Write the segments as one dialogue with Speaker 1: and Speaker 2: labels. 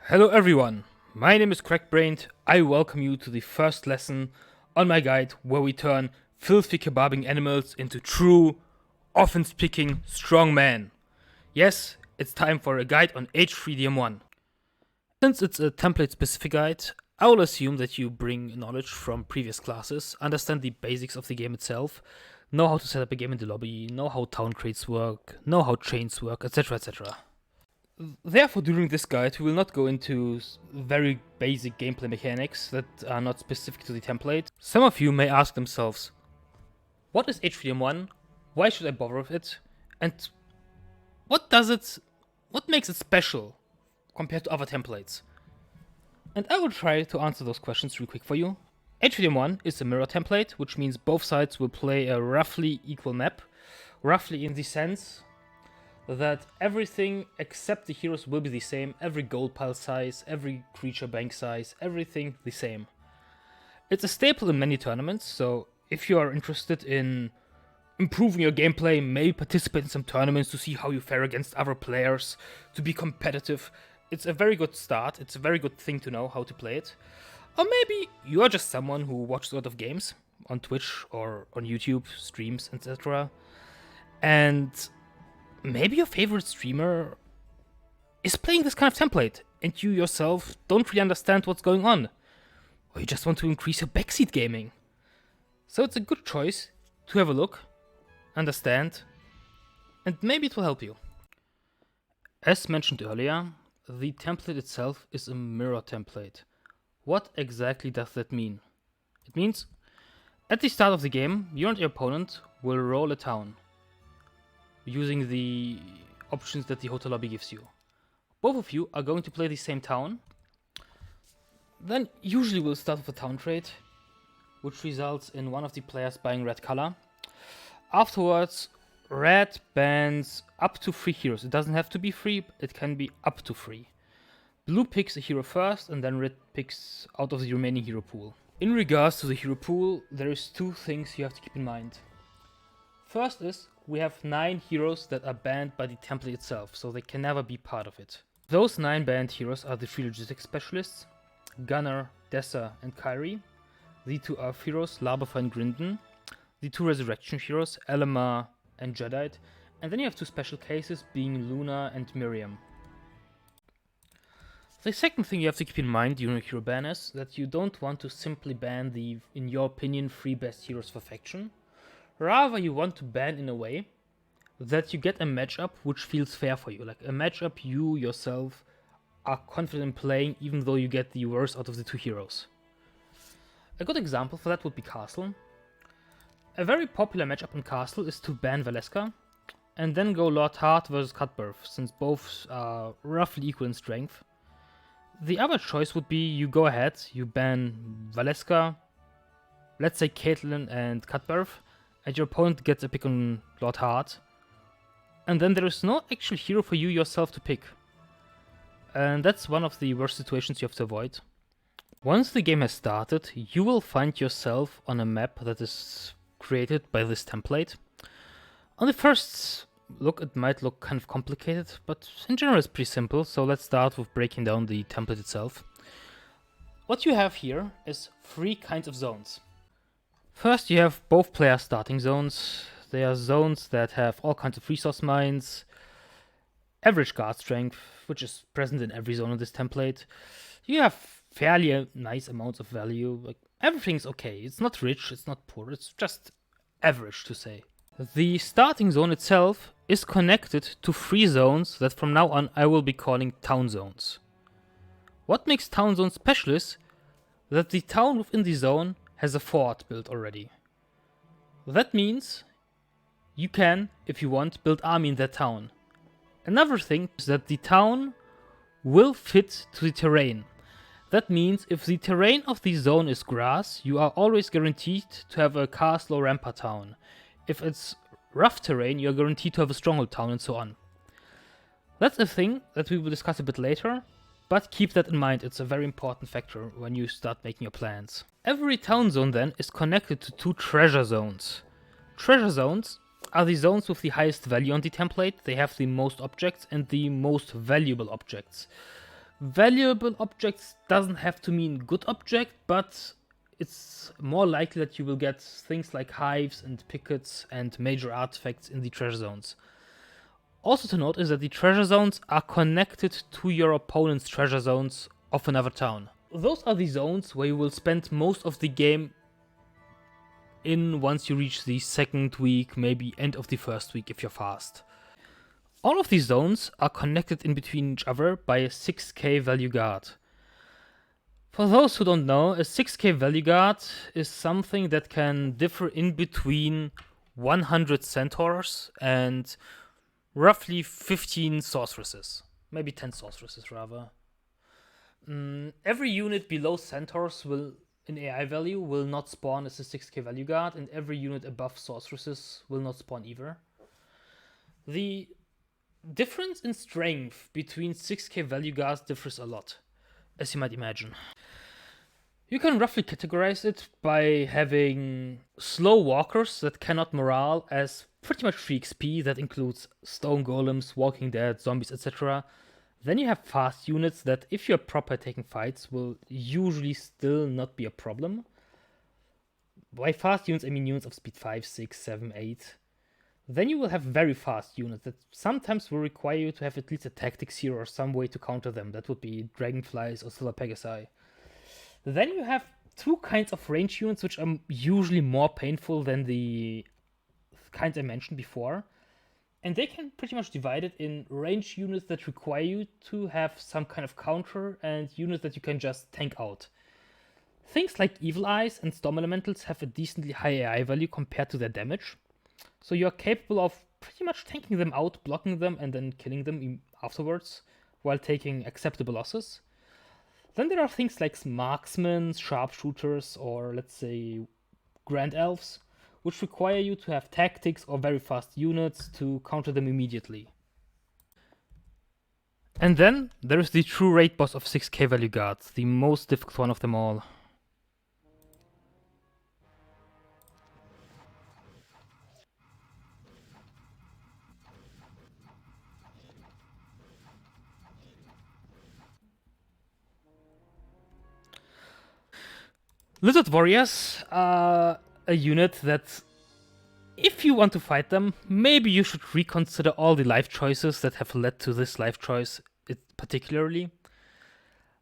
Speaker 1: Hello everyone, my name is Crackbrained. I welcome you to the first lesson on my guide where we turn filthy kebabbing animals into true, offense-picking, strong men. Yes, it's time for a guide on h3dm1. Since it's a template-specific guide, I will assume that you bring knowledge from previous classes, understand the basics of the game itself, know how to set up a game in the lobby, know how town crates work, know how chains work, etc, etc. Therefore, during this guide, we will not go into very basic gameplay mechanics that are not specific to the template. Some of you may ask themselves, what is h3dm1? Why should I bother with it? And what makes it special compared to other templates? And I will try to answer those questions real quick for you. h3dm1 is a mirror template, which means both sides will play a roughly equal map. Roughly in the sense that everything except the heroes will be the same, every gold pile size, every creature bank size, everything the same. It's a staple in many tournaments, so if you are interested in improving your gameplay, maybe participate in some tournaments to see how you fare against other players, to be competitive, it's a very good start, it's a very good thing to know how to play it. Or maybe you are just someone who watches a lot of games on Twitch or on YouTube, streams, etc. And maybe your favorite streamer is playing this kind of template, and you yourself don't really understand what's going on, or you just want to increase your backseat gaming. So it's a good choice to have a look, understand, and maybe it will help you. As mentioned earlier, the template itself is a mirror template. What exactly does that mean? It means at the start of the game, you and your opponent will roll a town using the options that the hotel lobby gives you. Both of you are going to play the same town. Then usually we'll start with a town trade, which results in one of the players buying red color. Afterwards, red bans up to 3 heroes. It doesn't have to be 3, it can be up to 3. Blue picks a hero first, and then red picks out of the remaining hero pool. In regards to the hero pool, there is 2 things you have to keep in mind. First is, we have 9 heroes that are banned by the template itself, so they can never be part of it. Those 9 banned heroes are the 3 logistics specialists, Gunner, Dessa, and Kyrie, the 2 Earth heroes, Laberfa and Grinden, the 2 resurrection heroes, Elamar and Jadeite, and then you have 2 special cases being Luna and Miriam. The second thing you have to keep in mind during a hero ban is that you don't want to simply ban the, in your opinion, 3 best heroes for faction. Rather, you want to ban in a way that you get a matchup which feels fair for you, like a matchup you yourself are confident in playing even though you get the worst out of the 2 heroes. A good example for that would be Castle. A very popular matchup in Castle is to ban Valeska and then go Lord Hart versus Cutbirth, since both are roughly equal in strength. The other choice would be you go ahead, you ban Valeska, let's say Caitlyn and Cutbirth, and your opponent gets a pick on Lord Hart, and then there is no actual hero for you yourself to pick. And that's one of the worst situations you have to avoid. Once the game has started, you will find yourself on a map that is created by this template. On the first look, it might look kind of complicated, but in general it's pretty simple, so let's start with breaking down the template itself. What you have here is 3 kinds of zones. First, you have both player starting zones. They are zones that have all kinds of resource mines, average guard strength, which is present in every zone of this template. You have fairly nice amounts of value. Like, everything's okay. It's not rich, it's not poor, it's just average to say. The starting zone itself is connected to 3 zones that from now on I will be calling town zones. What makes town zones special is that the town within the zone has a fort built already. That means you can, if you want, build army in that town. Another thing is that the town will fit to the terrain. That means if the terrain of the zone is grass, you are always guaranteed to have a castle or rampart town. If it's rough terrain, you're guaranteed to have a stronghold town and so on. That's a thing that we will discuss a bit later, but keep that in mind, it's a very important factor when you start making your plans. Every town zone then is connected to 2 treasure zones. Treasure zones are the zones with the highest value on the template. They have the most objects and the most valuable objects. Valuable objects doesn't have to mean good object, but it's more likely that you will get things like hives and pickets and major artifacts in the treasure zones. Also to note is that the treasure zones are connected to your opponent's treasure zones of another town. Those are the zones where you will spend most of the game in once you reach the second week, maybe end of the first week if you're fast. All of these zones are connected in between each other by a 6k value guard. For those who don't know, a 6k value guard is something that can differ in between 100 centaurs and roughly 15 sorceresses. Maybe 10 sorceresses rather. Every unit below centaurs will, in AI value, will not spawn as a 6k value guard, and every unit above sorceresses will not spawn either. The difference in strength between 6k value guards differs a lot, as you might imagine. You can roughly categorize it by having slow walkers that cannot morale as pretty much free XP, that includes stone golems, walking dead, zombies, etc. Then you have fast units that, if you're proper at taking fights, will usually still not be a problem. By fast units, I mean units of speed 5, 6, 7, 8. Then you will have very fast units that sometimes will require you to have at least a tactics hero or some way to counter them. That would be dragonflies or silver pegasi. Then you have two kinds of range units which are usually more painful than the kinds I mentioned before. And they can pretty much divide it in range units that require you to have some kind of counter and units that you can just tank out. Things like Evil Eyes and Storm Elementals have a decently high AI value compared to their damage. So you're capable of pretty much tanking them out, blocking them, and then killing them afterwards while taking acceptable losses. Then there are things like marksmen, sharpshooters, or let's say grand elves, which require you to have tactics or very fast units to counter them immediately. And then there is the true raid boss of 6k value guards, the most difficult one of them all. Lizard Warriors are a unit that, if you want to fight them, maybe you should reconsider all the life choices that have led to this life choice particularly.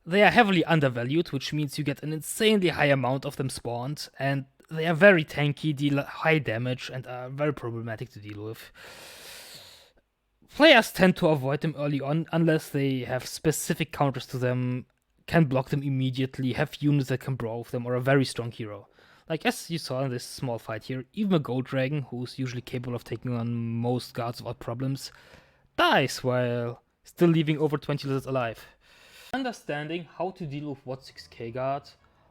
Speaker 1: They are heavily undervalued, which means you get an insanely high amount of them spawned, and they are very tanky, deal high damage, and are very problematic to deal with. Players tend to avoid them early on unless they have specific counters to them, can block them immediately, have units that can brawl with them, or a very strong hero. Like as you saw in this small fight here, even a gold dragon, who's usually capable of taking on most guards without problems, dies while still leaving over 20 lizards alive. Understanding how to deal with what 6k guard,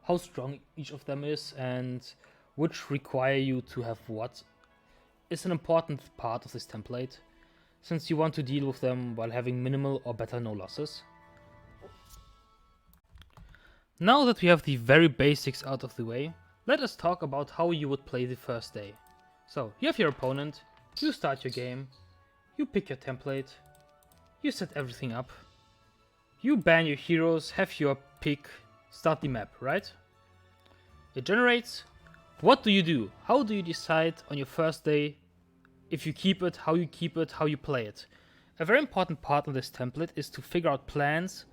Speaker 1: how strong each of them is, and which require you to have what, is an important part of this template, since you want to deal with them while having minimal or better no losses. Now that we have the very basics out of the way, let us talk about how you would play the first day. So, you have your opponent, you start your game, you pick your template, you set everything up, you ban your heroes, have your pick, start the map, right? It generates. What do you do? How do you decide on your first day if you keep it, how you play it? A very important part of this template is to figure out plans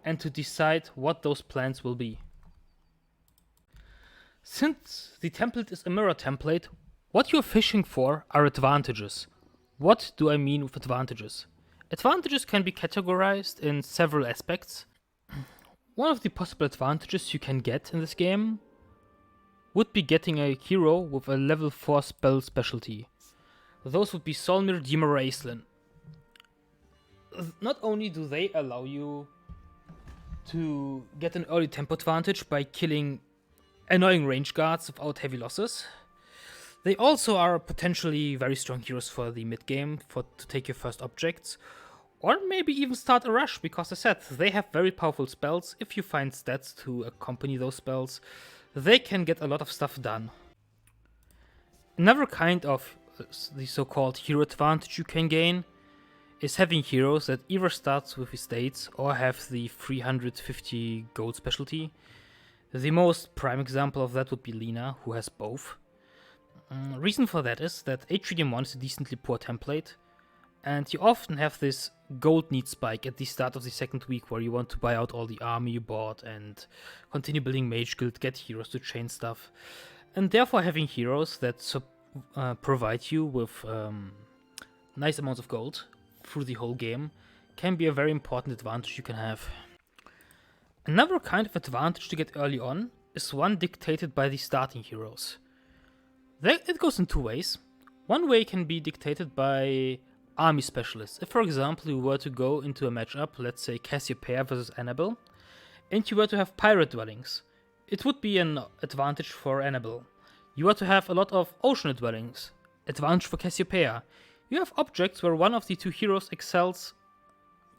Speaker 1: and to decide what those plans will be. Since the template is a mirror template, what you're fishing for are advantages. What do I mean with advantages? Advantages can be categorized in several aspects. One of the possible advantages you can get in this game would be getting a hero with a level 4 spell specialty. Those would be Solmir, Dima, or Aislinn. Not only do they allow you to get an early tempo advantage by killing annoying range guards without heavy losses, they also are potentially very strong heroes for the mid game to take your first objects, or maybe even start a rush, because as I said, they have very powerful spells. If you find stats to accompany those spells, they can get a lot of stuff done. Another kind of the so-called hero advantage you can gain is having heroes that either starts with estates or have the 350 gold specialty. The most prime example of that would be Lina, who has both. Reason for that is that h3dm1 is a decently poor template, and you often have this gold need spike at the start of the second week where you want to buy out all the army you bought and continue building mage guild, get heroes to chain stuff. And therefore having heroes that provide you with nice amounts of gold through the whole game can be a very important advantage you can have. Another kind of advantage to get early on is one dictated by the starting heroes. It goes in two ways. One way can be dictated by army specialists. If, for example, you were to go into a matchup, let's say Cassiopeia versus Annabelle, and you were to have pirate dwellings, it would be an advantage for Annabelle. You were to have a lot of ocean dwellings, advantage for Cassiopeia. You have objects where one of the two heroes excels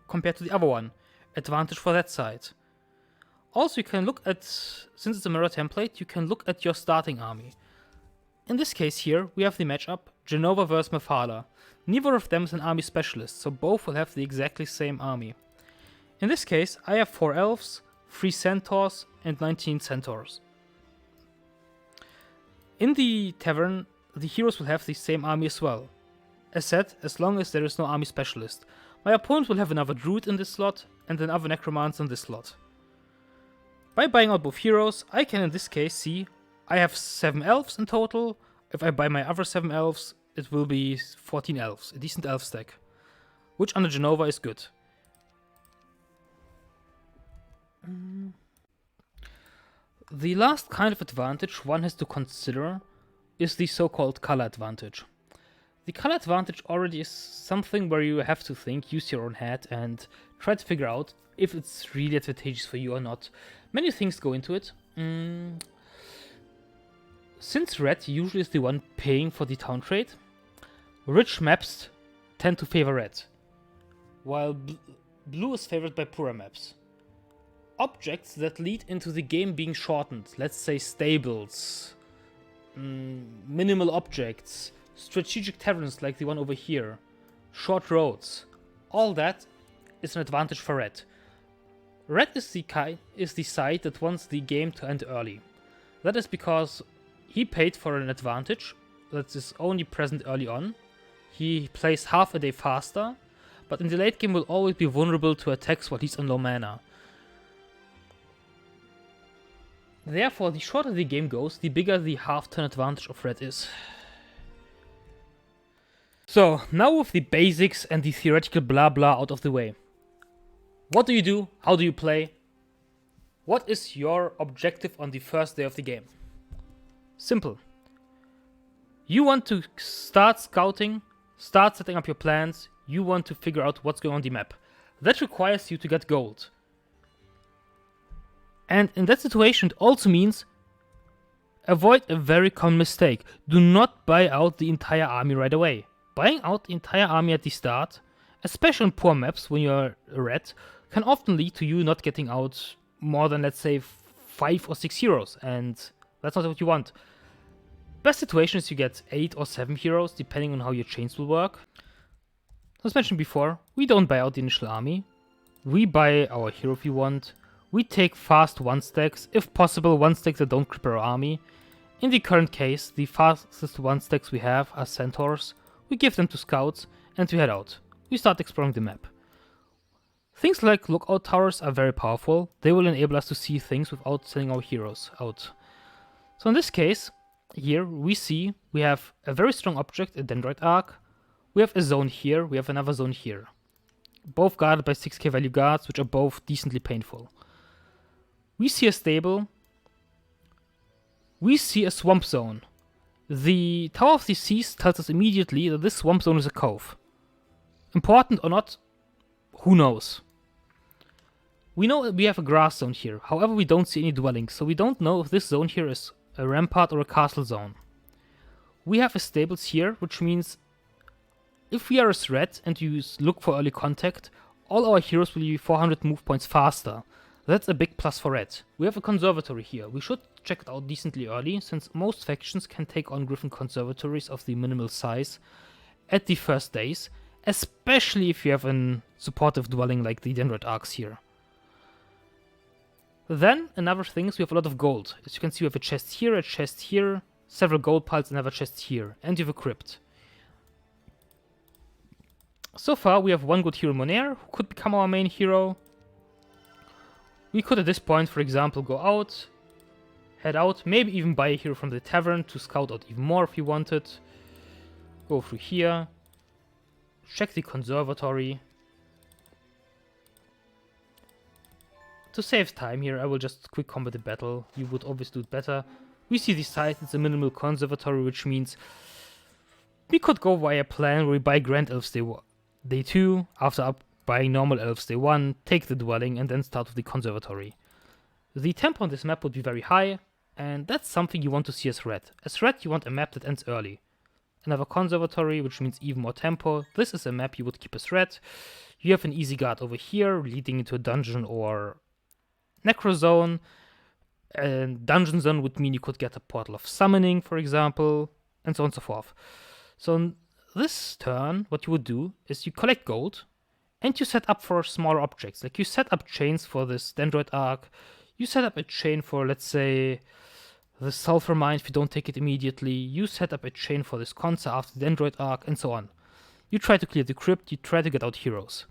Speaker 1: compared to the other one, advantage for that side. Also, you can look at, since it's a mirror template, you can look at your starting army. In this case here, we have the matchup Genova vs Mephala. Neither of them is an army specialist, so both will have the exactly same army. In this case, I have 4 elves, 3 centaurs, and 19 centaurs. In the tavern, the heroes will have the same army as well. As said, as long as there is no army specialist. My opponent will have another druid in this slot, and another necromancer in this slot. By buying out both heroes, I can in this case see I have 7 elves in total. If I buy my other 7 elves, it will be 14 elves, a decent elf stack, which under Genova is good. The last kind of advantage one has to consider is the so-called color advantage. The color advantage already is something where you have to think, use your own head, and try to figure out if it's really advantageous for you or not. Many things go into it. Since red usually is the one paying for the town trade, rich maps tend to favor red, while blue is favored by poorer maps. Objects that lead into the game being shortened, let's say stables, minimal objects, strategic taverns like the one over here, short roads, all that is an advantage for red. Red is the side that wants the game to end early. That is because he paid for an advantage that is only present early on. He plays half a day faster, but in the late game will always be vulnerable to attacks while he's on low mana. Therefore, the shorter the game goes, the bigger the half-turn advantage of red is. So, now with the basics and the theoretical blah blah out of the way. What do you do? How do you play? What is your objective on the first day of the game? Simple. You want to start scouting, start setting up your plans, you want to figure out what's going on the map. That requires you to get gold. And in that situation it also means avoid a very common mistake. Do not buy out the entire army right away. Buying out the entire army at the start, especially on poor maps when you're red, can often lead to you not getting out more than, let's say, 5 or 6 heroes, and that's not what you want. Best situation is you get 8 or 7 heroes, depending on how your chains will work. As mentioned before, we don't buy out the initial army. We buy our hero if we want. We take fast 1-stacks, if possible 1-stacks that don't cripple our army. In the current case, the fastest 1-stacks we have are centaurs. We give them to scouts, and we head out. We start exploring the map. Things like lookout towers are very powerful. They will enable us to see things without sending our heroes out. So in this case, here we see we have a very strong object, a dendrite arc. We have a zone here, we have another zone here. Both guarded by 6k value guards, which are both decently painful. We see a stable. We see a swamp zone. The Tower of the Seas tells us immediately that this swamp zone is a cove. Important or not, who knows? We know that we have a grass zone here, however we don't see any dwellings, so we don't know if this zone here is a rampart or a castle zone. We have a stables here, which means if we are a threat and you look for early contact, all our heroes will be 400 move points faster. That's a big plus for red. We have a conservatory here. We should check it out decently early, since most factions can take on Griffin conservatories of the minimal size at the first days, especially if you have a supportive dwelling like the Dendroid Arcs here. Then, another thing is we have a lot of gold. As you can see, we have a chest here, several gold piles, another chest here, and you have a crypt. So far, we have one good hero, Monair, who could become our main hero. We could, at this point, for example, go out, head out, maybe even buy a hero from the tavern to scout out even more if we wanted. Go through here, check the conservatory. To save time here, I will just quick combat the battle. You would obviously do it better. We see the site, it's a minimal conservatory, which means we could go via a plan where we buy Grand Elves day 2, after buying normal Elves day 1, take the dwelling, and then start with the conservatory. The tempo on this map would be very high, and that's something you want to see as red. As red, you want a map that ends early. Another conservatory, which means even more tempo. This is a map you would keep as red. You have an easy guard over here, leading into a dungeon or necro zone. And dungeon zone would mean you could get a portal of summoning, for example, and so on and so forth. So on this turn, what you would do is you collect gold, and you set up for smaller objects. Like you set up chains for this Dendroid Arc, you set up a chain for, let's say, the Sulfur Mine if you don't take it immediately, you set up a chain for this Consa after the Dendroid Arc, and so on. You try to clear the crypt, you try to get out heroes.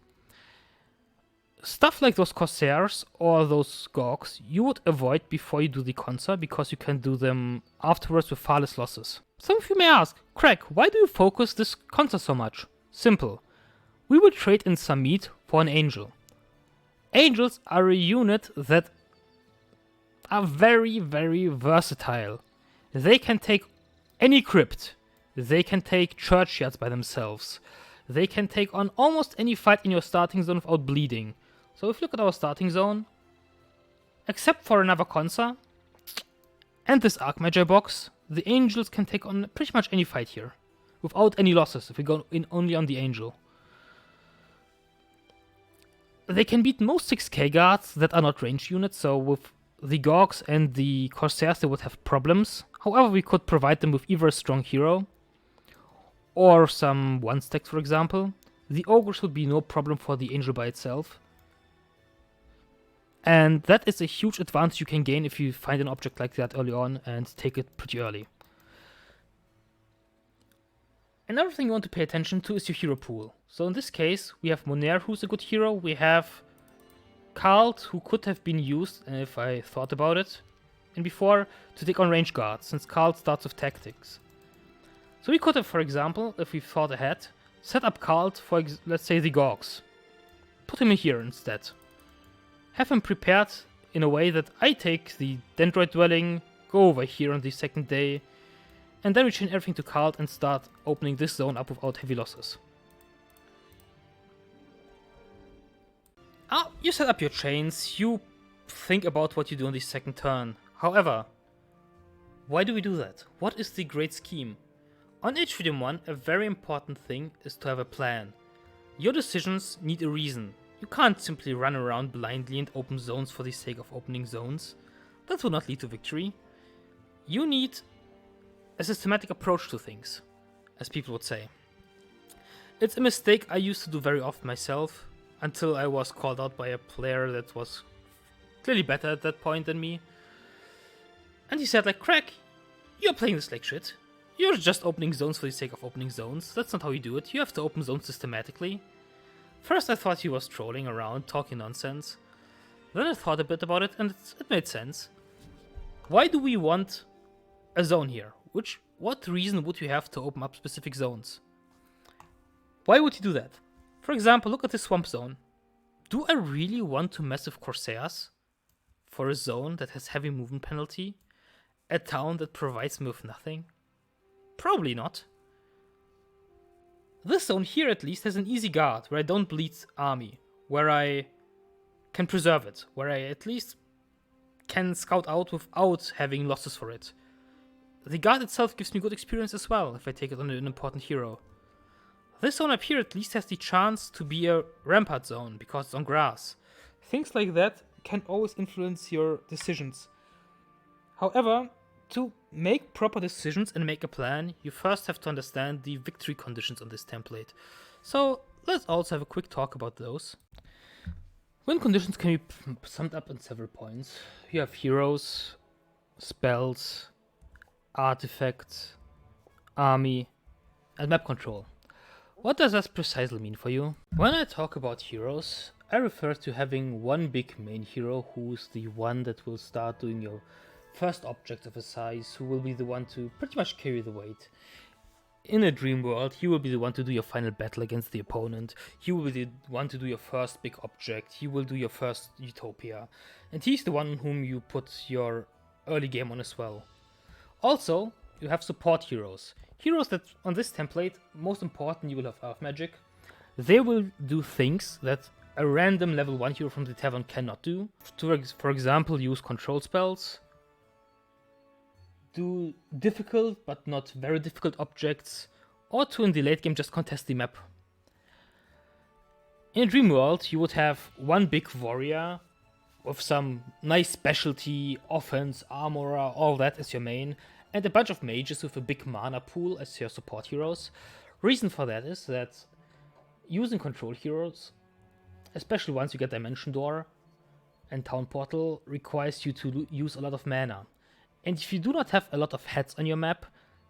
Speaker 1: Stuff like those Corsairs or those Gorgs you would avoid before you do the Consa, because you can do them afterwards with far less losses. Some of you may ask, Craig, why do you focus this Consa so much? Simple. We will trade in some meat for an angel. Angels are a unit that are very, very versatile. They can take any crypt. They can take churchyards by themselves. They can take on almost any fight in your starting zone without bleeding. So if you look at our starting zone, except for another Consa and this Archmagi box, the angels can take on pretty much any fight here without any losses if we go in only on the angel. They can beat most 6k guards that are not ranged units, so with the Gorgs and the Corsairs they would have problems. However, we could provide them with either a strong hero or some 1-stacks, for example. The Ogres would be no problem for the angel by itself. And that is a huge advantage you can gain if you find an object like that early on and take it pretty early. Another thing you want to pay attention to is your hero pool. So in this case, we have Monair, who's a good hero. We have Karl, who could have been used, if I thought about it, and before, to take on range guards, since Karl starts with tactics. So we could have, for example, if we thought ahead, set up Karl for, let's say, the Gorgs. Put him in here instead. Have him prepared in a way that I take the Dendroid dwelling, go over here on the second day, and then we chain everything to Karl and start opening this zone up without heavy losses. You set up your chains, you think about what you do on the second turn. However, why do we do that? What is the great scheme? On h3dm1, a very important thing is to have a plan. Your decisions need a reason. You can't simply run around blindly and open zones for the sake of opening zones. That will not lead to victory. You need a systematic approach to things, as people would say. It's a mistake I used to do very often myself, until I was called out by a player that was clearly better at that point than me. And he said, like, Craig, you're playing this like shit. You're just opening zones for the sake of opening zones. That's not how you do it. You have to open zones systematically. First I thought he was trolling around, talking nonsense. Then I thought a bit about it, and it made sense. Why do we want a zone here? What reason would you have to open up specific zones? Why would you do that? For example, look at this swamp zone. Do I really want to mess with Corsairs for a zone that has heavy movement penalty? A town that provides me with nothing? Probably not. This zone here at least has an easy guard where I don't bleed army, where I can preserve it, where I at least can scout out without having losses for it. The guard itself gives me good experience as well if I take it on an important hero. This zone up here at least has the chance to be a rampart zone because it's on grass. Things like that can always influence your decisions. However, to make proper decisions and make a plan, you first have to understand the victory conditions on this template. So let's also have a quick talk about those. Win conditions can be summed up in several points. You have heroes, spells, artifacts, army, and map control. What does that precisely mean for you? When I talk about heroes, I refer to having one big main hero who's the one that will start doing your first object of a size, who will be the one to pretty much carry the weight. In a dream world, he will be the one to do your final battle against the opponent. He will be the one to do your first big object. He will do your first utopia. And he's the one whom you put your early game on as well. Also, you have support heroes. Heroes that, on this template, most important, you will have Earth Magic. They will do things that a random level 1 hero from the tavern cannot do. For example, use control spells, do difficult but not very difficult objects, or to in the late game just contest the map. In a dream world, you would have one big warrior with some nice specialty, offense, armor, all that as your main, and a bunch of mages with a big mana pool as your support heroes. Reason for that is that using control heroes, especially once you get Dimension Door and Town Portal, requires you to use a lot of mana. And if you do not have a lot of heads on your map,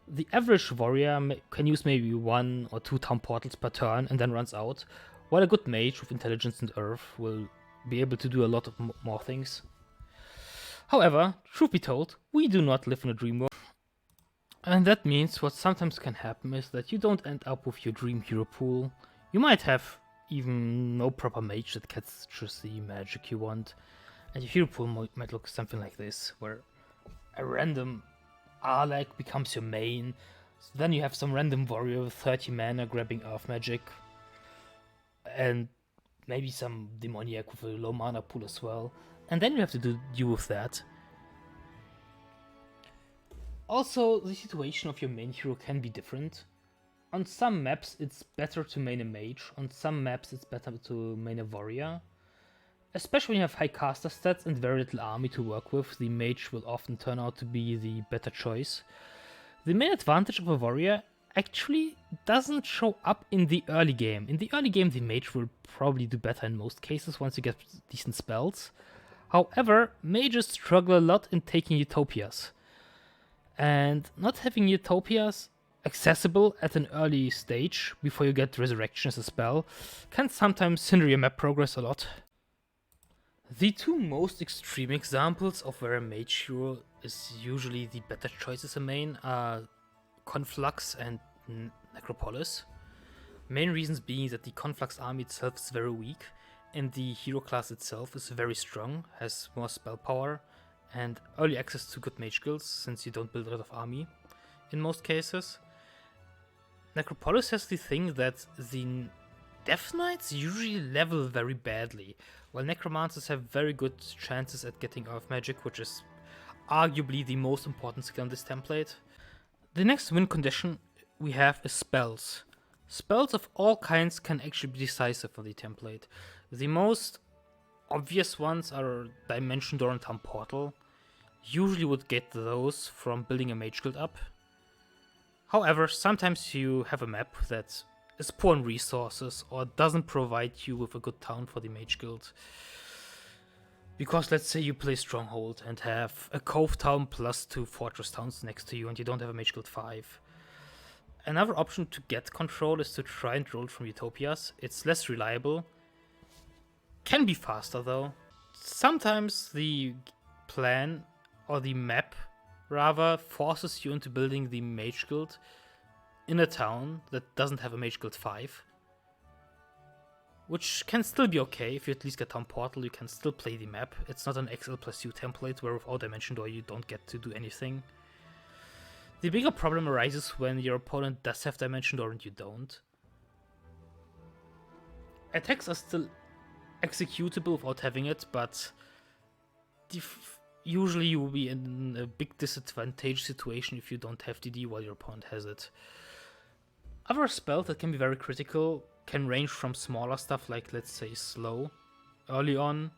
Speaker 1: the average warrior can use maybe 1 or 2 town portals per turn and then runs out, while a good mage with intelligence and earth will be able to do a lot of more things. However, truth be told, we do not live in a dream world. And that means what sometimes can happen is that you don't end up with your dream hero pool. You might have even no proper mage that catches the magic you want. And your hero pool might look something like this, where a random Arlag becomes your main. So then you have some random warrior with 30 mana grabbing Earth Magic. And maybe some demoniac with a low mana pool as well. And then you have to deal with that. Also, the situation of your main hero can be different. On some maps it's better to main a mage, on some maps it's better to main a warrior. Especially when you have high caster stats and very little army to work with, the mage will often turn out to be the better choice. The main advantage of a warrior actually doesn't show up in the early game. In the early game, the mage will probably do better in most cases once you get decent spells. However, mages struggle a lot in taking utopias. And not having utopias accessible at an early stage before you get resurrection as a spell can sometimes hinder your map progress a lot. The two most extreme examples of where a mage hero is usually the better choice as a main are Conflux and Necropolis. Main reasons being that the Conflux army itself is very weak, and the hero class itself is very strong, has more spell power, and early access to good mage guilds, since you don't build a lot of army in most cases. Necropolis has the thing that the Death Knights usually level very badly, while Necromancers have very good chances at getting Earth Magic, which is arguably the most important skill on this template. The next win condition we have is spells. Spells of all kinds can actually be decisive for the template. The most obvious ones are Dimension Door and Town Portal. Usually would get those from building a mage guild up. However, sometimes you have a map that is poor on resources or doesn't provide you with a good town for the mage guild. Because let's say you play Stronghold and have a Cove town plus 2 fortress towns next to you and you don't have a mage guild 5. Another option to get control is to try and roll from utopias. It's less reliable. Can be faster though. Sometimes the plan or the map rather forces you into building the mage guild in a town that doesn't have a mage guild 5. Which can still be okay. If you at least get Town Portal, you can still play the map. It's not an XL plus U template where without Dimension Door you don't get to do anything. The bigger problem arises when your opponent does have Dimension Door and you don't. Attacks are still executable without having it, but usually you will be in a big disadvantage situation if you don't have DD while your opponent has it. Other spells that can be very critical can range from smaller stuff like, let's say, Slow early on,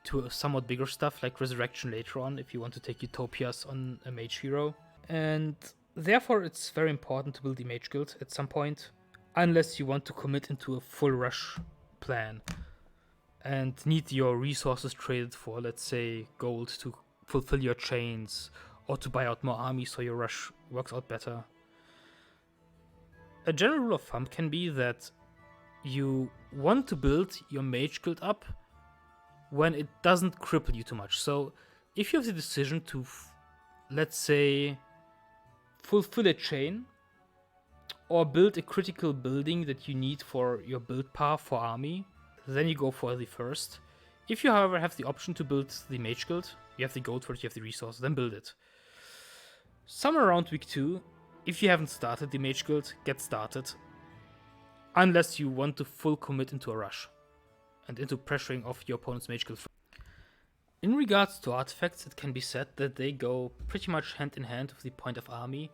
Speaker 1: to somewhat bigger stuff like Resurrection later on if you want to take Utopias on a mage hero. And therefore it's very important to build the mage guild at some point. unless you want to commit into a full rush plan and need your resources traded for, let's say, gold to fulfill your chains or to buy out more armies so your rush works out better. A general rule of thumb can be that you want to build your mage guild up when it doesn't cripple you too much. So if you have the decision to, let's say, fulfill a chain or build a critical building that you need for your build path for army, then you go for the first. If you, however, have the option to build the mage guild, you have the gold for it, you have the resource, then build it. Somewhere around week 2, if you haven't started the mage guild, get started. Unless you want to full commit into a rush and into pressuring off your opponent's mage guild. In regards to artifacts, it can be said that they go pretty much hand in hand with the point of army.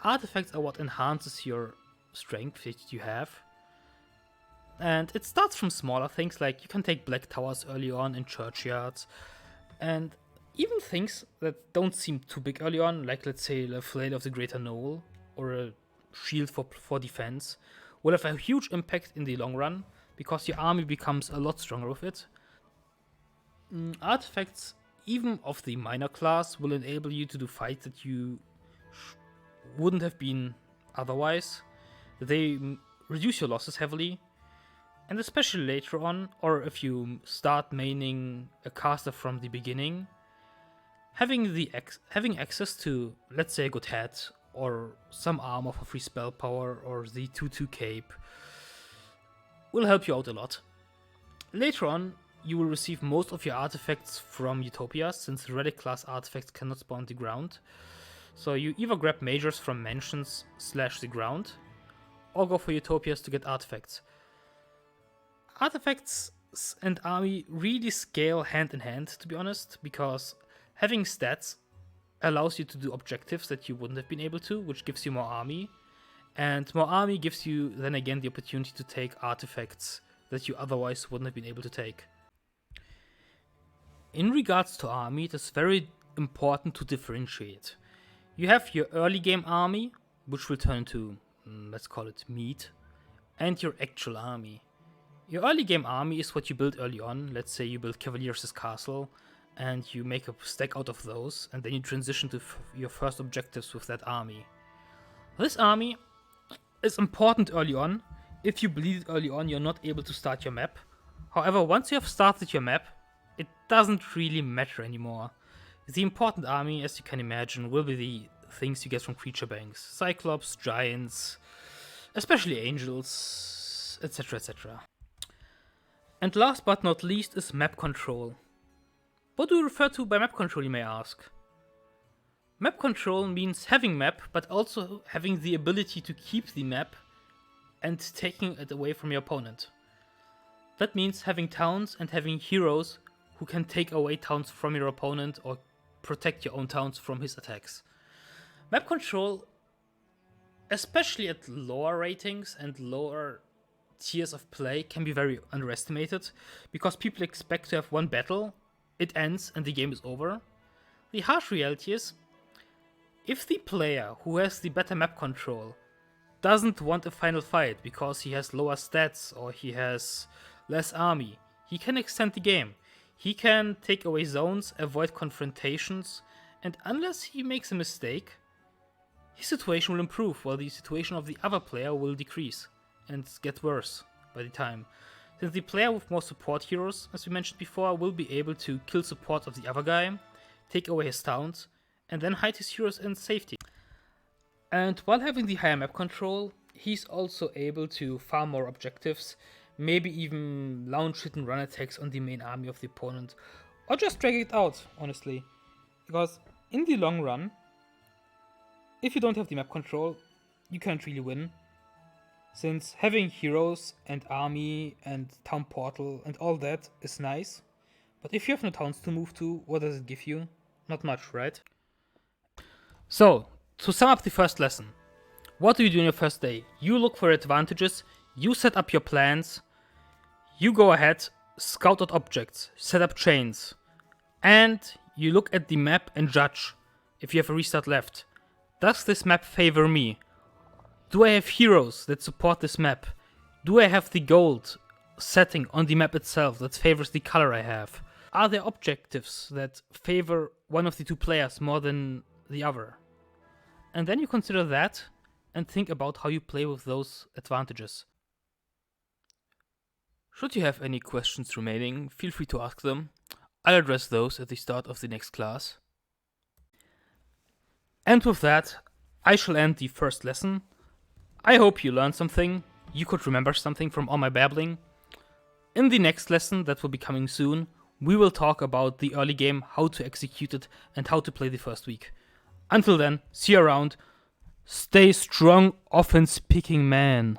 Speaker 1: Artifacts are what enhances your strength that you have. And it starts from smaller things, like you can take black towers early on in churchyards. And even things that don't seem too big early on, like let's say the Flail of the Greater Knoll or a shield for defense, will have a huge impact in the long run, because your army becomes a lot stronger with it. Artifacts, even of the minor class, will enable you to do fights that you wouldn't have been otherwise. They reduce your losses heavily, and especially later on, or if you start maining a caster from the beginning, having access to, let's say, a good hat or some armor for free spell power or the 2/2 cape will help you out a lot. Later on, you will receive most of your artifacts from Utopias, since relic class artifacts cannot spawn the ground. So you either grab majors from mansions / the ground, or go for Utopias to get artifacts. Artifacts and army really scale hand in hand, to be honest, because having stats allows you to do objectives that you wouldn't have been able to, which gives you more army. And more army gives you, then again, the opportunity to take artifacts that you otherwise wouldn't have been able to take. In regards to army, it is very important to differentiate. You have your early game army, which will turn into, let's call it meat, and your actual army. Your early game army is what you build early on. Let's say you build Cavaliers' Castle, and you make a stack out of those, and then you transition to your first objectives with that army. This army is important early on. If you bleed it early on, you're not able to start your map. However, once you have started your map, it doesn't really matter anymore. The important army, as you can imagine, will be the things you get from creature banks. Cyclops, giants, especially angels, etc, etc. And last but not least is map control. What do we refer to by map control, you may ask? Map control means having map, but also having the ability to keep the map and taking it away from your opponent. That means having towns and having heroes who can take away towns from your opponent or protect your own towns from his attacks. Map control, especially at lower ratings and lower tiers of play, can be very underestimated, because people expect to have one battle, it ends and the game is over. The harsh reality is, if the player who has the better map control doesn't want a final fight because he has lower stats or he has less army, he can extend the game. He can take away zones, avoid confrontations, and unless he makes a mistake, his situation will improve, while the situation of the other player will decrease and get worse by the time. Since the player with more support heroes, as we mentioned before, will be able to kill support of the other guy, take away his towns, and then hide his heroes in safety. And while having the higher map control, he's also able to farm more objectives, maybe even launch hit and run attacks on the main army of the opponent, or just drag it out, honestly. Because in the long run, if you don't have the map control, you can't really win. Since having heroes and army and town portal and all that is nice, but if you have no towns to move to, what does it give you? Not much, right? So, to sum up the first lesson, what do you do on your first day? You look for advantages, you set up your plans, you go ahead, scout out objects, set up chains, and you look at the map and judge if you have a restart left. Does this map favor me? Do I have heroes that support this map? Do I have the gold setting on the map itself that favors the color I have? Are there objectives that favor one of the two players more than the other? And then you consider that and think about how you play with those advantages. Should you have any questions remaining, feel free to ask them. I'll address those at the start of the next class. And with that, I shall end the first lesson. I hope you learned something, you could remember something from all my babbling. In the next lesson that will be coming soon, we will talk about the early game, how to execute it, and how to play the first week. Until then, see you around. Stay strong, offense picking man.